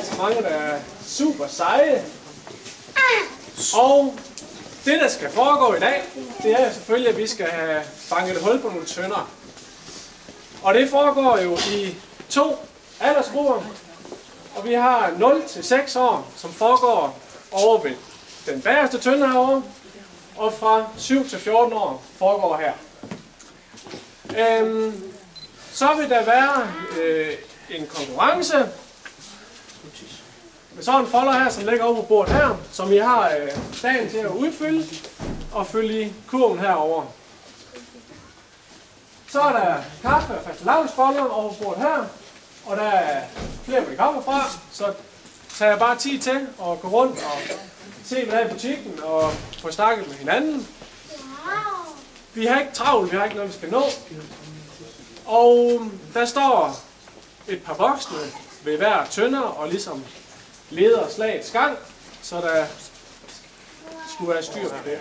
så mange, der er super seje. Og det, der skal foregå i dag, det er selvfølgelig, at vi skal have banket et hul på nogle tønder. Og det foregår jo i 2 aldersgrupper. Og vi har 0 til 6 år, som foregår over ved den bagerste tønde herovre. Og fra 7 til 14 år foregår her. Så vil der være en konkurrence med sådan en folder her, som ligger over på bordet her, som I har dagen til at udfylde og fylde i kurven herover. Så er der kaffe og fastelavnsboller over på bordet her, og der er flere, hvor de kommer fra, så tager jeg bare tid til at gå rundt og se, hvad der er i butikken og få snakket med hinanden. Vi har ikke travlt, vi har ikke noget, vi skal nå. Og der står et par voksne ved hver tønder og ligesom leder slagets gang, så der skulle være styr på det.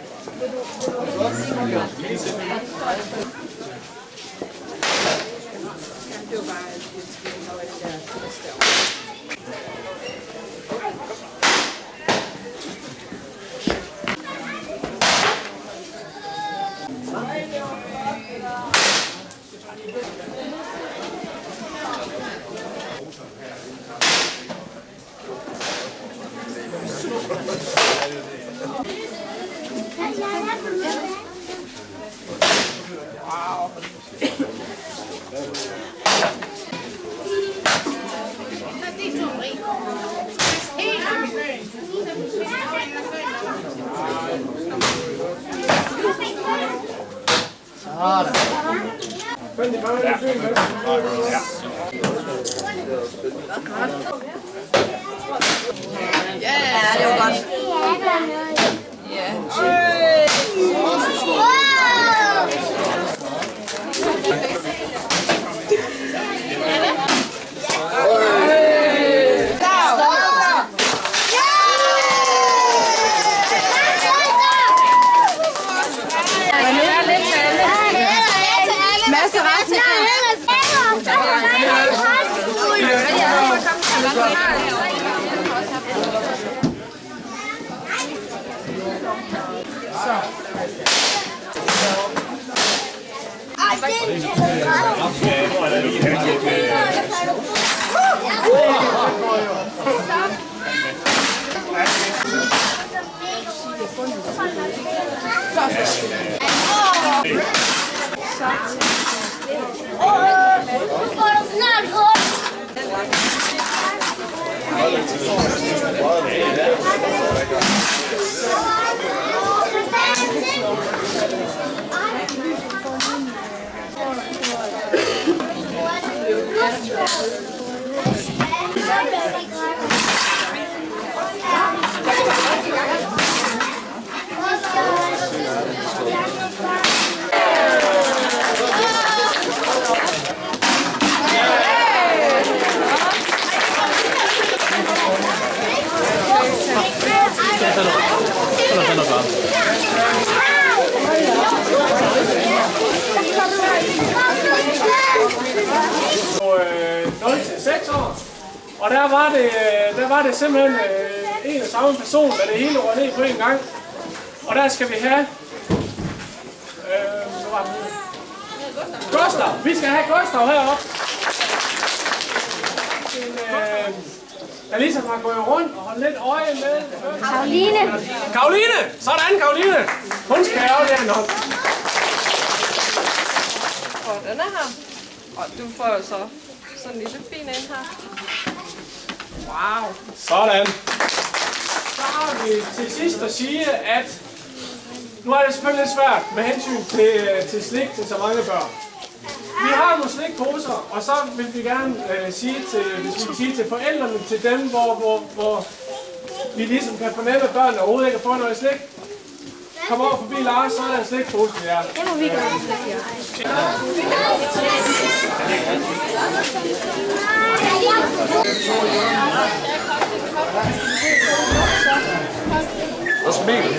Wow. Ja, det var godt. Og der var det simpelthen en og samme person, der det hele var ned på en gang. Og der skal vi have Gustav. Vi skal have Gustav heroppe. Der ligesom har gået rundt og holdt lidt øje med. Karoline. Karoline! Sådan, Karoline! Hun skal have den hånd. Og den er her. Og du får jo så sådan en lille fin en her. Wow. Sådan. Så har vi til sidst at sige, at nu er det selvfølgelig lidt svært med hensyn til slik til så mange børn. Vi har nogle slikposer, og så vil vi gerne sige til forældrene, til dem, hvor vi ligesom kan fornemme, at børnene overhovedet ikke har fået noget slik. Kom over forbi Lars, så er der en slikpose til jer. Det må vi gøre. Hvad er Mikkel?